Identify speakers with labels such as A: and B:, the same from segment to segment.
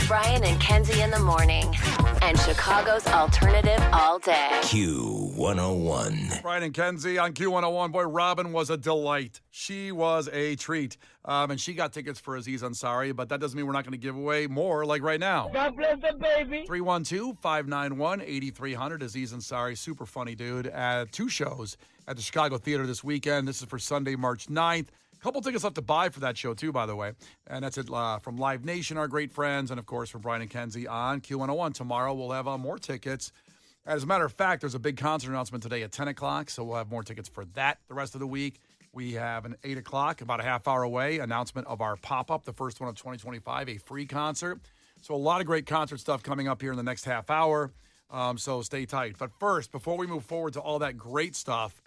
A: Brian and Kenzie in the morning. And Chicago's alternative all day.
B: Q101.
C: Brian and Kenzie on Q101. Boy, Robin was a delight. She was a treat. And she got tickets for Aziz Ansari, but that doesn't mean we're not going to give away more like right now.
D: God bless the baby.
C: 312-591-8300. Aziz Ansari, super funny dude, at 2 shows at the Chicago Theater this weekend. This is for Sunday, March 9th. Couple tickets left to buy for that show, too, by the way. And that's it from Live Nation, our great friends, and, of course, from Brian and Kenzie on Q101. Tomorrow we'll have more tickets. As a matter of fact, there's a big concert announcement today at 10 o'clock, so we'll have more tickets for that the rest of the week. We have an 8 o'clock, about a half hour away, announcement of our pop-up, the first one of 2025, a free concert. So a lot of great concert stuff coming up here in the next half hour, so stay tight. But first, before we move forward to all that great stuff,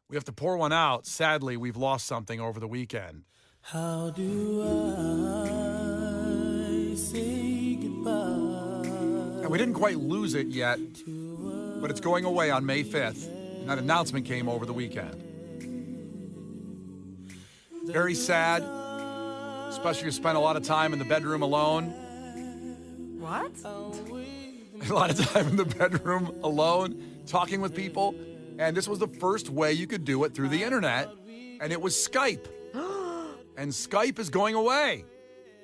C: we have to pour one out. Sadly, we've lost something over the weekend.
E: How do I say goodbye?
C: And we didn't quite lose it yet, but it's going away on May 5th. And that announcement came over the weekend. Very sad, especially if you spend a lot of time in the bedroom alone.
F: What?
C: A lot of time in the bedroom alone, talking with people. And this was the first way you could do it through the internet, and it was Skype. And Skype is going away.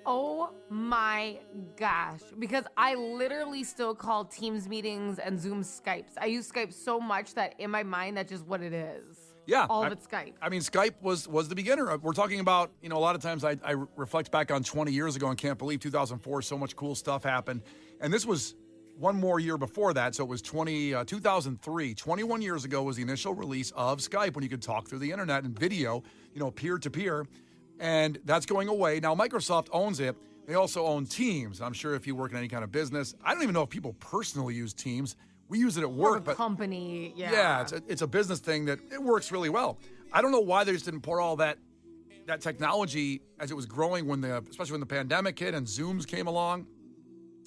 F: Oh my gosh. Because I literally still call Teams meetings and Zoom Skypes. I use Skype so much that in my mind, that's just what it is.
C: Yeah.
F: All of it's Skype.
C: I mean, Skype was the beginner. We're talking about, a lot of times I reflect back on 20 years ago and can't believe 2004, so much cool stuff happened. And this was one more year before that, so it was 2003. 21 years ago was the initial release of Skype when you could talk through the internet and video, peer-to-peer. And that's going away. Now, Microsoft owns it. They also own Teams. I'm sure if you work in any kind of business, I don't even know if people personally use Teams. We use it at work.
F: Or a company, yeah.
C: Yeah, it's a business thing that it works really well. I don't know why they just didn't pour all that technology as it was growing especially when the pandemic hit and Zooms came along.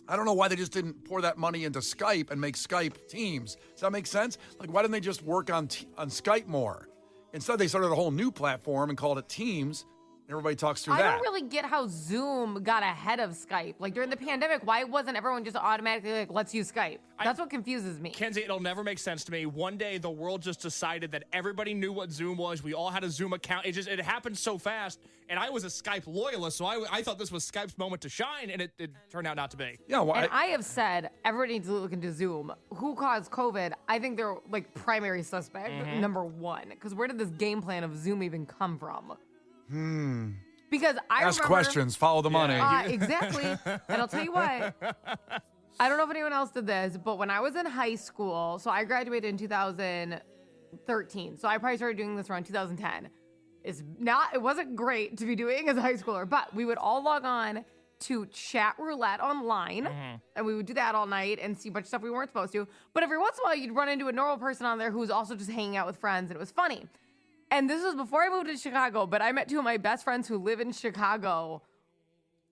C: I don't know why they just didn't pour that money into Skype and make Skype Teams. Does that make sense? Like, why didn't they just work on Skype more? Instead, they started a whole new platform and called it Teams. Everybody talks through that.
F: I don't really get how Zoom got ahead of Skype. Like, during the pandemic, why wasn't everyone just automatically like, let's use Skype? That's what confuses me.
G: Kenzie, it'll never make sense to me. One day, the world just decided that everybody knew what Zoom was. We all had a Zoom account. It happened so fast. And I was a Skype loyalist, so I thought this was Skype's moment to shine, and it turned out not to be.
C: Yeah, well,
F: and I have said everybody needs to look into Zoom. Who caused COVID? I think they're like primary suspect, number one. Because where did this game plan of Zoom even come from? Because I
C: ask questions, follow the money.
F: Exactly. And I'll tell you what. I don't know if anyone else did this, but when I was in high school, so I graduated in 2013. So I probably started doing this around 2010. It wasn't great to be doing as a high schooler, but we would all log on to chat roulette online, and we would do that all night and see a bunch of stuff we weren't supposed to. But every once in a while, you'd run into a normal person on there who was also just hanging out with friends, and it was funny. And this was before I moved to Chicago, but I met 2 of my best friends who live in Chicago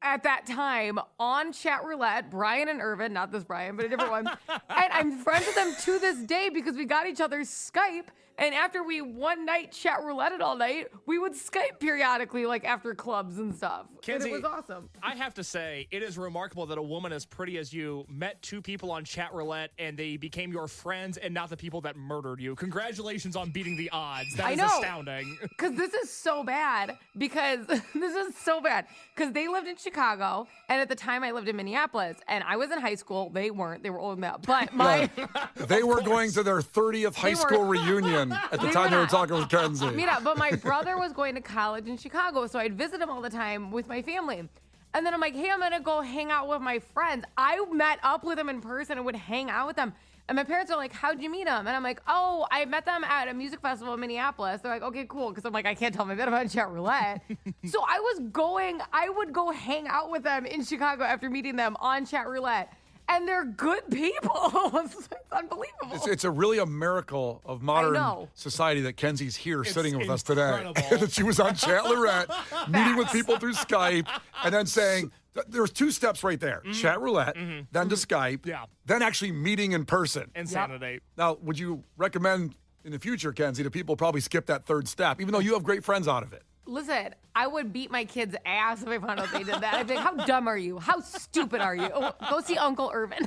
F: at that time on chat roulette, Brian and Irvin, not this Brian, but a different one. And I'm friends with them to this day because we got each other's Skype. And after we one night chat roulette all night, we would Skype periodically, like after clubs and stuff.
G: Kenzie,
F: and it was awesome.
G: I have to say, it is remarkable that a woman as pretty as you met 2 people on chat roulette and they became your friends and not the people that murdered you. Congratulations on beating the odds. That is astounding.
F: Because this is so bad. Because they lived in Chicago, and at the time I lived in Minneapolis, and I was in high school. They weren't. They were old enough. But
C: they were going to their 30th high school reunion at the time they were talking with Kenzie.
F: But my brother was going to college in Chicago, so I'd visit him all the time with my family. And then I'm like, hey, I'm going to go hang out with my friends. I met up with them in person and would hang out with them. And my parents are like, how'd you meet them? And I'm like, oh, I met them at a music festival in Minneapolis. They're like, okay, cool. Because I'm like, I can't tell them I met them on chat roulette. So I would go hang out with them in Chicago after meeting them on chat roulette. And they're good people. It's unbelievable.
C: It's really a miracle of modern society that Kenzie's here sitting with us today. That she was on chat roulette, meeting with people through Skype, and then saying, there's 2 steps right there. Chat roulette, then to Skype, then actually meeting in person.
G: Insanity.
C: Now, would you recommend in the future, Kenzie, that people probably skip that 3rd step, even though you have great friends out of it?
F: Listen, I would beat my kids' ass if I found out they did that. I'd be like, how dumb are you? How stupid are you? Oh, go see Uncle Irvin.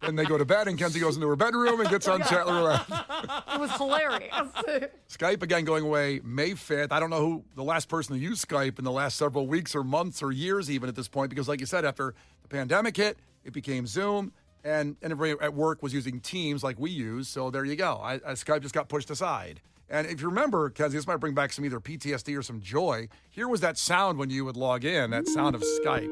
C: And they go to bed, and Kenzie goes into her bedroom and gets on chat roulette.
F: It was hilarious.
C: Skype, again, going away May 5th. I don't know who the last person to use Skype in the last several weeks or months or years even at this point, because like you said, after the pandemic hit, it became Zoom, and everybody at work was using Teams like we use, so there you go. Skype just got pushed aside. And if you remember, Kenzie, this might bring back some either PTSD or some joy. Here was that sound when you would log in, that sound of Skype.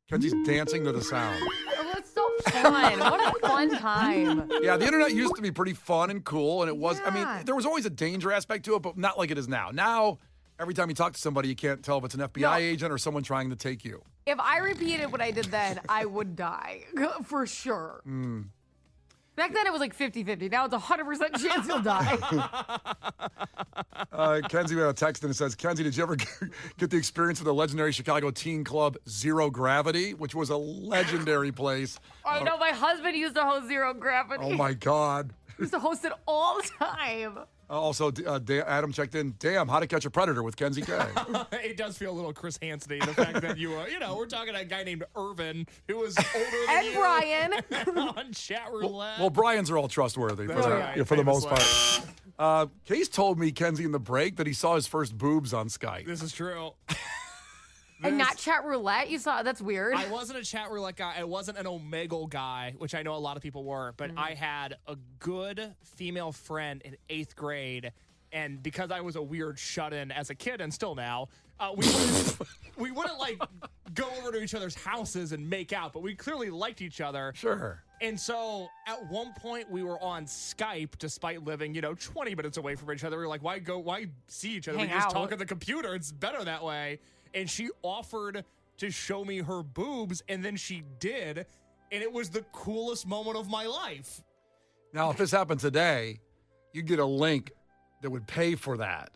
C: Kenzie's dancing to the sound.
F: It was so fun. What a fun time.
C: Yeah, the internet used to be pretty fun and cool, and it was,
F: Yeah.
C: I mean, there was always a danger aspect to it, but not like it is now. Now, every time you talk to somebody, you can't tell if it's an FBI agent or someone trying to take you.
F: If I repeated what I did then, I would die. For sure. Back then, it was like 50-50. Now it's 100% chance you'll die.
C: Kenzie, we had a text and it says, Kenzie, did you ever get the experience of the legendary Chicago teen club Zero Gravity, which was a legendary place?
F: I know my husband used to host Zero Gravity.
C: Oh, my God.
F: He used to host it all the time.
C: Also, Adam checked in, damn, How to Catch a Predator with Kenzie K.
G: It does feel a little Chris Hansen-y, the fact that we're talking to a guy named Irvin who was older than
F: And
G: you.
F: Brian.
G: On chat roulette.
C: Well, Brian's are all trustworthy
G: That's right,
C: for the most
G: famously.
C: part. Case told me, Kenzie, in the break that he saw his first boobs on Skype.
G: This is true.
F: And not chat roulette? You saw? That's weird.
G: I wasn't a chat roulette guy. I wasn't an Omegle guy, which I know a lot of people were, but I had a good female friend in 8th grade, and because I was a weird shut-in as a kid and still now, we wouldn't like go over to each other's houses and make out, but we clearly liked each other.
C: Sure.
G: And so at one point we were on Skype, despite living, 20 minutes away from each other. We were like, why see each other?
F: Hang
G: We can just
F: out.
G: talk on the computer. It's better that way. And she offered to show me her boobs, and then she did, and it was the coolest moment of my life.
C: Now, if this happened today, you'd get a link that would pay for that.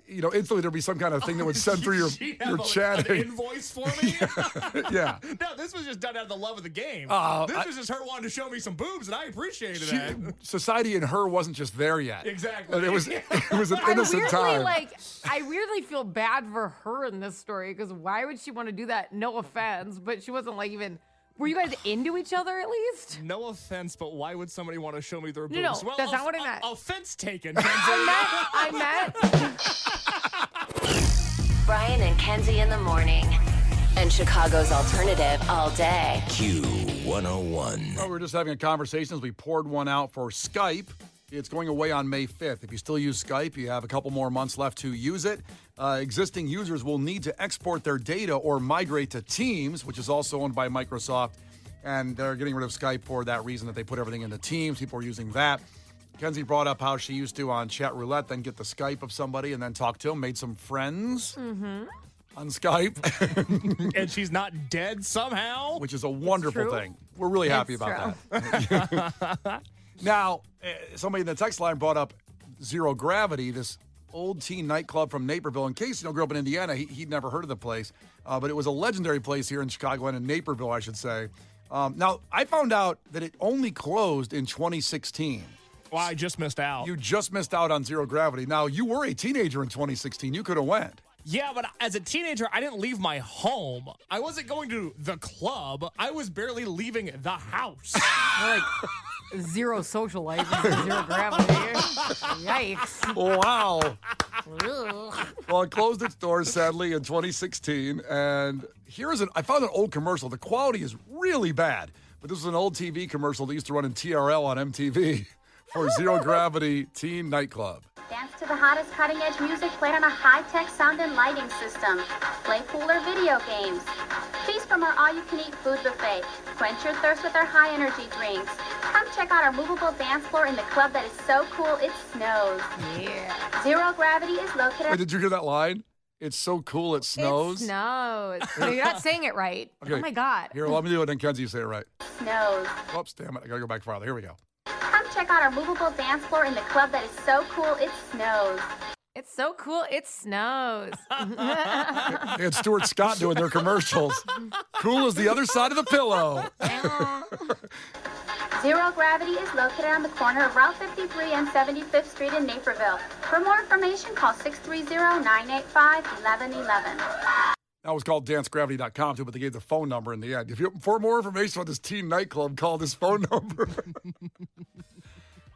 C: Instantly there'd be some kind of thing that would send through your
G: She'd have an
C: chatting.
G: invoice for me.
C: Yeah.
G: No, this was just done out of the love of the game. This was just her wanting to show me some boobs, and I appreciated that.
C: Society and her wasn't just there yet.
G: Exactly.
C: And it was an innocent time.
F: I weirdly feel bad for her in this story because why would she want to do that? No offense, but she wasn't like even. Were you guys into each other at least?
G: No offense, but why would somebody want to show me their boobs?
F: No,
G: well,
F: that's not what I meant.
G: Offense taken.
F: I meant.
A: Brian and Kenzie in the morning. And Chicago's alternative all day.
B: Q101.
C: We were just having a conversation as we poured one out for Skype. It's going away on May 5th. If you still use Skype, you have a couple more months left to use it. Existing users will need to export their data or migrate to Teams, which is also owned by Microsoft. And they're getting rid of Skype for that reason that they put everything into Teams. People are using that. Kenzie brought up how she used to on chat roulette, then get the Skype of somebody and then talk to them, made some friends on Skype.
G: And she's not dead somehow.
C: Which is a wonderful thing. We're really happy about that. Now, somebody in the text line brought up Zero Gravity, this old teen nightclub from Naperville. In case grew up in Indiana, he'd never heard of the place, but it was a legendary place here in Chicago and in Naperville, I should say. Now, I found out that it only closed in 2016.
G: Well, I just missed out.
C: You just missed out on Zero Gravity. Now, you were a teenager in 2016. You could have went.
G: Yeah, but as a teenager, I didn't leave my home. I wasn't going to the club. I was barely leaving the house.
F: Like zero social life, zero gravity. Yikes.
C: Wow.
F: Ugh.
C: Well, it closed its doors, sadly, in 2016. And I found an old commercial. The quality is really bad. But this was an old TV commercial that used to run in TRL on MTV for Zero Gravity Teen Nightclub.
D: Dance to the hottest cutting-edge music played on a high-tech sound and lighting system. Play cooler video games. Feast from our all-you-can-eat food buffet. Quench your thirst with our high-energy drinks. Come check out our movable dance floor in the club that is so cool it snows.
F: Yeah.
D: Zero Gravity is located
C: Wait, did you hear that line? It's so cool it snows.
F: It snows. No, you're not saying it right.
C: Okay.
F: Oh my God.
C: Here, let me do it, and Kenzie, you say it right.
D: snows.
C: Oops, damn it. I got to go back farther. Here we go.
D: Come check out our movable dance floor in the club that is so cool it snows.
F: It's so cool. It snows.
C: They had Stuart Scott doing their commercials. Cool as the other side of the pillow.
D: Zero Gravity is located on the corner of Route 53 and 75th Street in Naperville. For more information, call 630-985-1111.
C: That was called dancegravity.com too, but they gave the phone number in the end. For more information on this teen nightclub, call this phone number.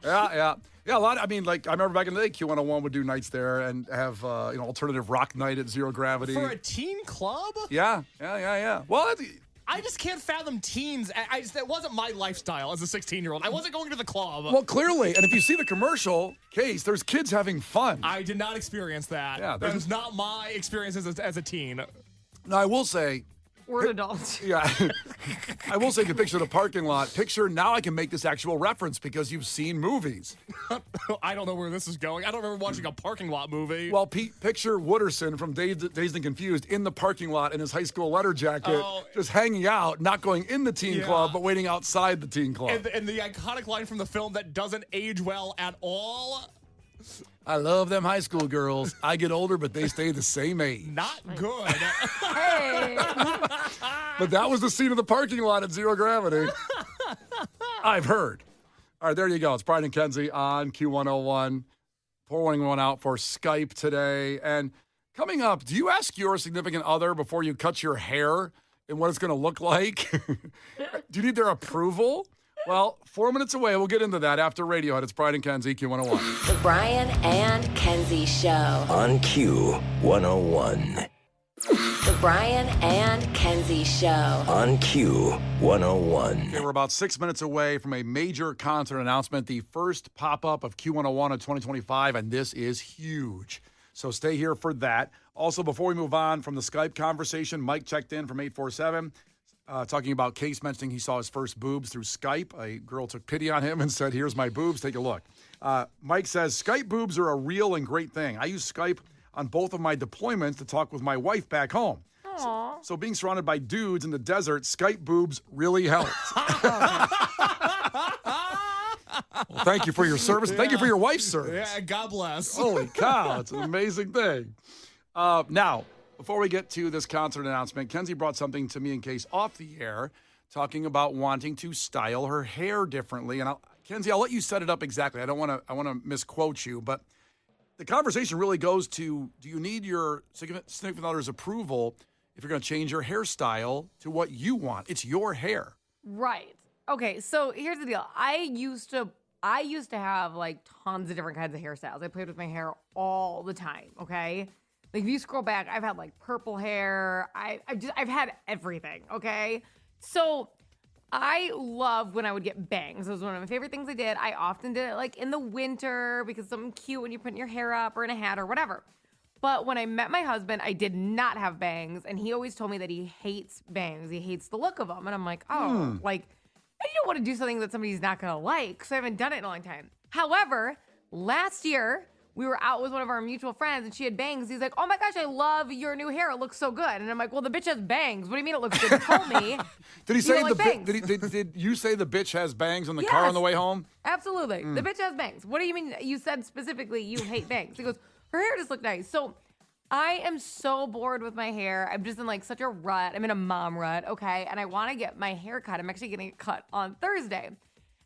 C: Yeah. A lot. I remember back in the day, Q101 would do nights there and have alternative rock night at Zero Gravity.
G: For a teen club?
C: Yeah. Well,
G: I just can't fathom teens. That wasn't my lifestyle as a 16-year-old. I wasn't going to the club.
C: Well, clearly. And if you see the commercial, Case, there's kids having fun.
G: I did not experience that.
C: Yeah,
G: that was not my experience as a teen.
C: Now, I will say...
F: We're an adult.
C: Yeah. I will say, you can picture the parking lot. Now I can make this actual reference because you've seen movies.
G: I don't know where this is going. I don't remember watching a parking lot movie.
C: Well, Picture Wooderson from Dazed and Confused in the parking lot in his high school letter jacket, just hanging out, not going in the teen club, but waiting outside the teen club.
G: And the iconic line from the film that doesn't age well at all.
C: I love them high school girls. I get older, but they stay the same age.
G: Not good.
F: Hey.
C: But that was the scene of the parking lot at Zero Gravity. I've heard. All right, there you go. It's Brian and Kenzie on Q101. Pouring one out for Skype today. And coming up, do you ask your significant other before you cut your hair and what it's going to look like? Do you need their approval? Well, 4 minutes away. We'll get into that after Radiohead. It's Brian and Kenzie, Q101.
A: The Brian and Kenzie Show.
B: On Q101.
A: The Brian and Kenzie Show.
B: On Q101.
C: Okay, we're about 6 minutes away from a major concert announcement, the first pop-up of Q101 in 2025, and this is huge. So stay here for that. Also, before we move on from the Skype conversation, Mike checked in from 847. Talking about Case mentioning he saw his first boobs through Skype. A girl took pity on him and said, here's my boobs, take a look. Mike says, Skype boobs are a real and great thing. I use Skype on both of my deployments to talk with my wife back home. So being surrounded by dudes in the desert, Skype boobs really helped. Well, thank you for your service. Thank you for your wife's service.
G: Yeah, God bless.
C: Holy cow, it's an amazing thing. Now, before we get to this concert announcement, Kenzie brought something to me in Case off the air, talking about wanting to style her hair differently. And Kenzie, I'll let you set it up exactly. I want to misquote you, but the conversation really goes to: do you need your significant other's approval if you're going to change your hairstyle to what you want? It's your hair,
F: Right. Okay. So here's the deal. I used to have like tons of different kinds of hairstyles. I played with my hair all the time. Okay. Like if you scroll back, I've had like purple hair. I've had everything. Okay. So I love when I would get bangs. It was one of my favorite things I did. I often did it like in the winter because it's something cute when you're putting your hair up or in a hat or whatever. But when I met my husband, I did not have bangs. And he always told me that he hates bangs. He hates the look of them. And I'm like, like, I don't want to do something that somebody's not going to like. So I haven't done it in a long time. However, last year, we were out with one of our mutual friends and she had bangs. He's like, oh my gosh, I love your new hair. It looks so good. And I'm like, well, the bitch has bangs. What do you mean it looks good? You told me.
C: Did he say
F: like bangs.
C: Did you say the bitch has bangs on the car on the way home?
F: Absolutely. The bitch has bangs. What do you mean? You said specifically you hate bangs. He goes, her hair just looked nice. So I am so bored with my hair. I'm just in like such a rut. I'm in a mom rut. Okay. And I want to get my hair cut. I'm actually getting it cut on Thursday.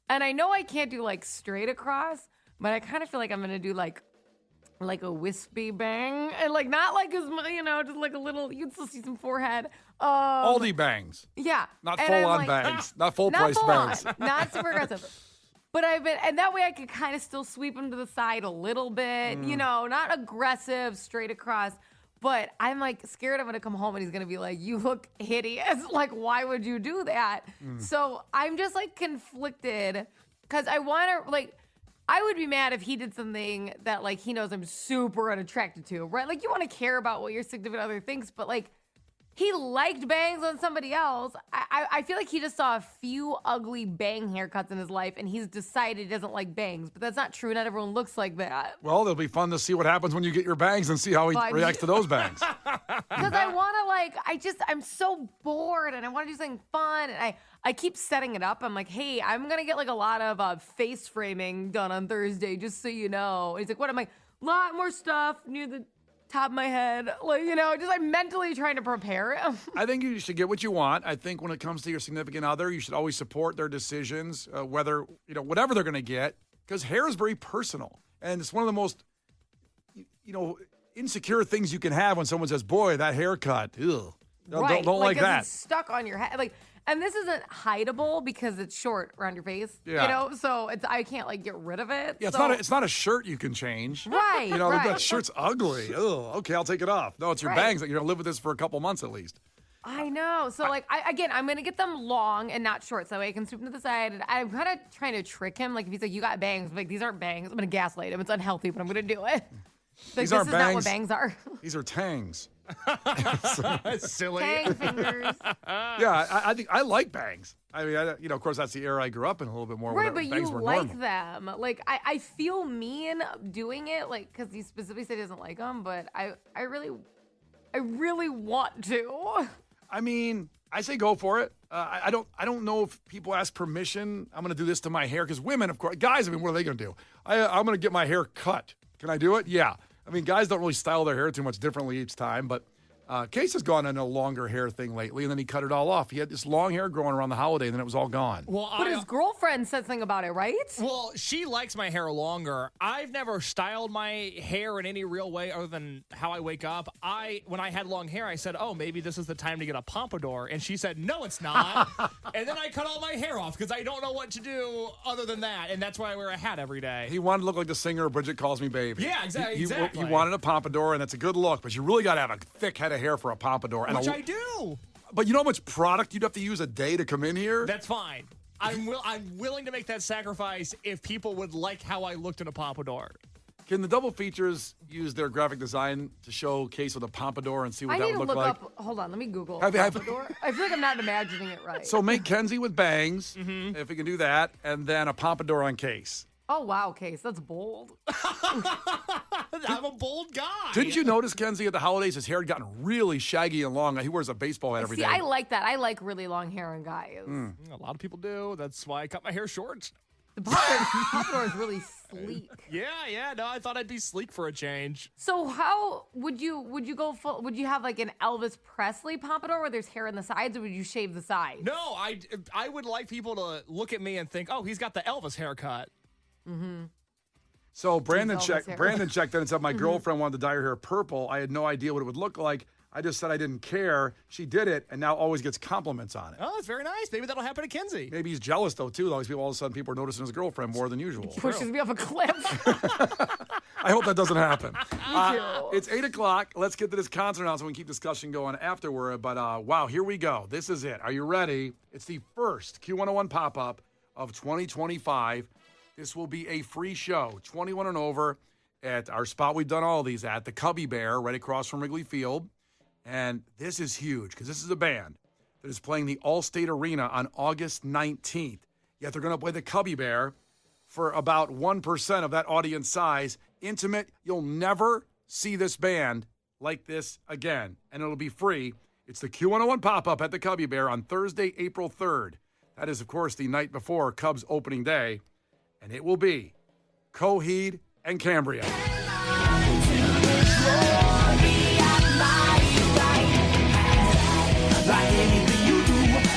F: And I know I can't do like straight across, but I kind of feel like I'm going to do like a wispy bang, and like not like as just like a little. You can still see some forehead.
C: Aldi bangs,
F: yeah,
C: not full on bangs, not full price bangs,
F: not super aggressive. But and that way I could kind of still sweep them to the side a little bit, not aggressive straight across. But I'm like scared I'm gonna come home and he's gonna be like, "You look hideous. Like, why would you do that?" So I'm just like conflicted because I want to like. I would be mad if he did something that, like, he knows I'm super unattracted to, right? Like, you want to care about what your significant other thinks, but, like, he liked bangs on somebody else. I feel like he just saw a few ugly bang haircuts in his life, and he's decided he doesn't like bangs. But that's not true. Not everyone looks like that.
C: Well, it'll be fun to see what happens when you get your bangs and see how he reacts to those bangs.
F: Because I want to, I'm so bored, and I want to do something fun, and I keep setting it up. I'm like, hey, I'm going to get, like, a lot of face framing done on Thursday, just so you know. And he's like, what? I'm like, lot more stuff near the top of my head. Like, just like mentally trying to prepare him.
C: I think you should get what you want. I think when it comes to your significant other, you should always support their decisions, whether, whatever they're going to get, because hair is very personal. And it's one of the most, insecure things you can have when someone says, boy, that haircut. Ugh.
F: Right.
C: Don't like that.
F: It's stuck on your head. Like, and this isn't hideable because it's short around your face.
C: Yeah.
F: So I can't like get rid of it.
C: Yeah,
F: so.
C: it's not a shirt you can change.
F: Right.
C: That
F: right.
C: shirt's ugly. Oh, okay, I'll take it off. No, it's your bangs that you're gonna live with this for a couple months at least.
F: I know. So I'm gonna get them long and not short, so I can swoop them to the side. And I'm kind of trying to trick him. Like if he's like, "You got bangs," I'm like, "These aren't bangs." I'm gonna gaslight him. It's unhealthy, but I'm gonna do it.
C: These
F: this
C: aren't
F: is
C: bangs.
F: not what bangs are.
C: These are tangs.
G: Silly.
F: Tang fingers.
C: Yeah, I think I like bangs. I mean, of course, that's the era I grew up in a little bit more.
F: Right,
C: where
F: but
C: bangs
F: you
C: were
F: like
C: normal.
F: them. Like, I feel mean doing it, like, because he specifically said he doesn't like them, but I really want to.
C: I mean, I say go for it. I don't know if people ask permission. I'm going to do this to my hair because women, of course, guys. I mean, what are they going to do? I'm going to get my hair cut. Can I do it? Yeah. I mean, guys don't really style their hair too much differently each time, but Case has gone on a longer hair thing lately, and then he cut it all off. He had this long hair growing around the holiday, and then it was all gone.
G: Well,
F: But his girlfriend said something about it, right?
G: Well, she likes my hair longer. I've never styled my hair in any real way other than how I wake up. When I had long hair, I said, oh, maybe this is the time to get a pompadour. And she said, no, it's not. And then I cut all my hair off because I don't know what to do other than that. And that's why I wear a hat every day.
C: He wanted to look like the singer Bridget Calls Me Baby.
G: Yeah, exactly.
C: He wanted a pompadour, and it's a good look, but you really got to have a thick head of hair for a pompadour.
G: Which I do.
C: But you know how much product you'd have to use a day to come in here?
G: That's fine. I'm willing to make that sacrifice if people would like how I looked in a pompadour.
C: Can the double features use their graphic design to show Case with a pompadour and see what
F: I
C: that
F: need
C: would
F: to
C: look
F: look
C: like?
F: up. Hold on, let me Google.
C: Have-
F: Pompadour. I feel like I'm not imagining it right.
C: So make Kenzie with bangs,
F: Mm-hmm.
C: if we can do that, and then a pompadour on Case.
F: Oh wow, Case, that's bold.
G: I'm a bold guy.
C: Didn't you notice, Kenzie, at the holidays, his hair had gotten really shaggy and long? He wears a baseball hat every
F: See,
C: day.
F: I like that. I like really long hair on guys.
G: A lot of people do. That's why I cut my hair short.
F: The pompadour is really sleek.
G: Yeah. No, I thought I'd be sleek for a change.
F: So how would you go full? Would you have like an Elvis Presley pompadour where there's hair on the sides, or would you shave the sides?
G: No, I would like people to look at me and think, oh, he's got the Elvis haircut.
C: So Brandon
F: Elvis
C: checked.
F: hair.
C: Brandon checked in and said, "My girlfriend wanted to dye her hair purple. I had no idea what it would look like. I just said I didn't care. She did it, and now always gets compliments on it.
G: Oh, that's very nice. Maybe that'll happen to Kenzie.
C: Maybe he's jealous though too. All of a sudden, people are noticing his girlfriend more than usual.
F: Pushes me off a cliff.
C: I hope that doesn't happen.
F: too.
C: It's 8:00. Let's get to this concert now so we can keep discussion going afterward. But wow, here we go. This is it. Are you ready? It's the first Q101 pop-up of 2025. This will be a free show, 21 and over, at our spot we've done all these at, the Cubby Bear, right across from Wrigley Field. And this is huge because this is a band that is playing the Allstate Arena on August 19th. Yet they're going to play the Cubby Bear for about 1% of that audience size. Intimate. You'll never see this band like this again. And it'll be free. It's the Q101 pop-up at the Cubby Bear on Thursday, April 3rd. That is, of course, the night before Cubs opening day. And it will be Coheed and Cambria.
E: Like anything you do,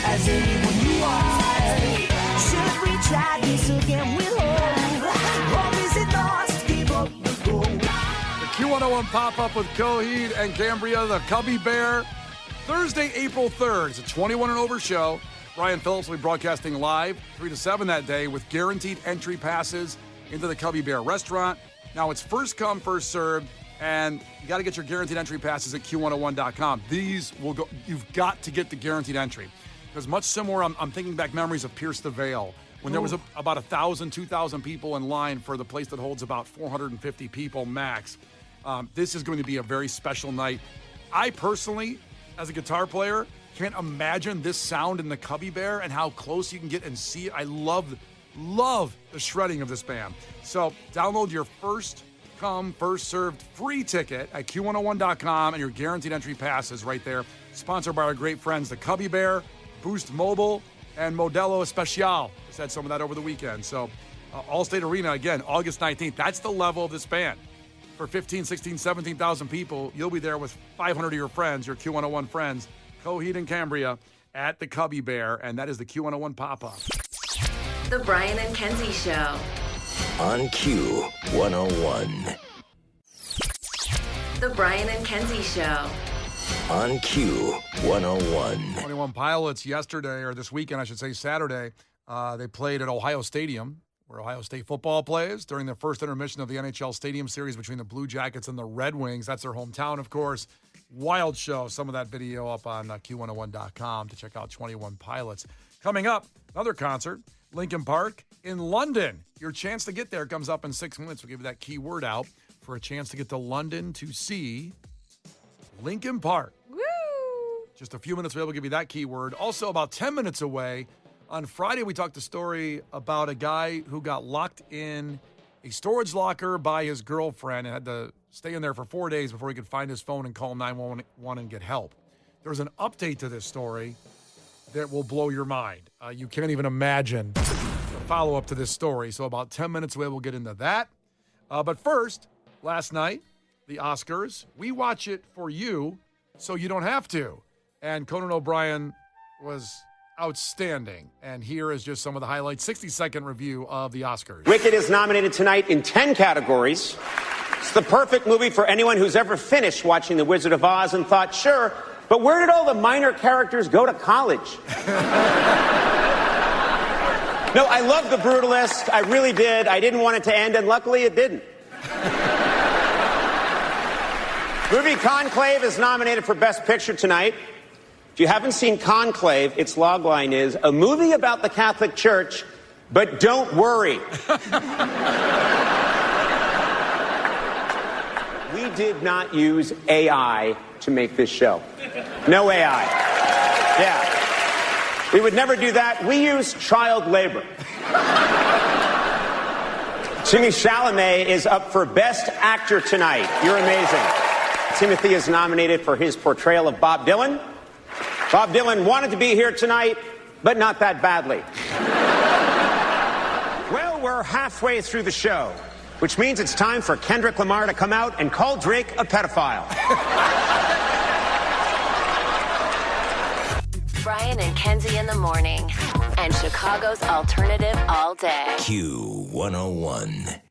E: as anyone you are. Should we try this again? We'll hold. Or is it lost? Give up the goal.
C: The Q101 pop-up with Coheed and Cambria, the Cubby Bear. Thursday, April 3rd. It's a 21 and over show. Brian Phillips will be broadcasting live 3 to 7 that day with guaranteed entry passes into the Cubby Bear restaurant. Now, it's first come, first served, and you got to get your guaranteed entry passes at Q101.com. These will go, you've got to get the guaranteed entry. Because much similar, I'm thinking back memories of Pierce the Veil, when there was about 1,000, 2,000 people in line for the place that holds about 450 people max. This is going to be a very special night. I personally, as a guitar player, can't imagine this sound in the Cubby Bear and how close you can get and see it. I love the shredding of this band. So download your first come, first served free ticket at Q101.com and your guaranteed entry passes right there. Sponsored by our great friends, the Cubby Bear, Boost Mobile, and Modelo Especial. Just had some of that over the weekend. So Allstate Arena, again, August 19th. That's the level of this band. for 15, 16, 17,000 people. You'll be there with 500 of your friends, your Q101 friends, Coheed and Cambria at the Cubby Bear, and that is the Q101 pop-up.
A: The Brian and Kenzie Show.
B: On Q101.
A: The Brian and Kenzie Show.
B: On Q101.
C: 21 Pilots yesterday, or this weekend, I should say Saturday, they played at Ohio Stadium, where Ohio State football plays, during the first intermission of the NHL Stadium Series between the Blue Jackets and the Red Wings. That's their hometown, of course. Wild show. Some of that video up on Q101.com to check out 21 Pilots. Coming up, another concert, Lincoln Park in London. Your chance to get there comes up in 6 minutes. We'll give you that keyword out for a chance to get to London to see Lincoln Park.
F: Woo!
C: Just a few minutes, we'll be able to give you that keyword. Also, about 10 minutes away, on Friday, we talked a story about a guy who got locked in a storage locker by his girlfriend and had to stay in there for 4 days before he could find his phone and call 911 and get help. There's an update to this story that will blow your mind. You can't even imagine the follow-up to this story. So about 10 minutes away, we'll get into that. But first, last night, the Oscars. We watch it for you so you don't have to. And Conan O'Brien was outstanding. And here is just some of the highlights. 60-second review of the Oscars.
H: Wicked is nominated tonight in 10 categories. It's the perfect movie for anyone who's ever finished watching The Wizard of Oz and thought, sure, but where did all the minor characters go to college? No, I loved The Brutalist. I really did. I didn't want it to end, and luckily it didn't. Movie Conclave is nominated for Best Picture tonight. If you haven't seen Conclave, its logline is, a movie about the Catholic Church, but don't worry. We did not use AI to make this show. No AI. Yeah. We would never do that. We use child labor. Timothy Chalamet is up for Best Actor tonight. You're amazing. Timothy is nominated for his portrayal of Bob Dylan. Bob Dylan wanted to be here tonight, but not that badly. Well, we're halfway through the show, which means it's time for Kendrick Lamar to come out and call Drake a pedophile.
A: Brian and Kenzie in the morning. And Chicago's alternative all day.
B: Q101.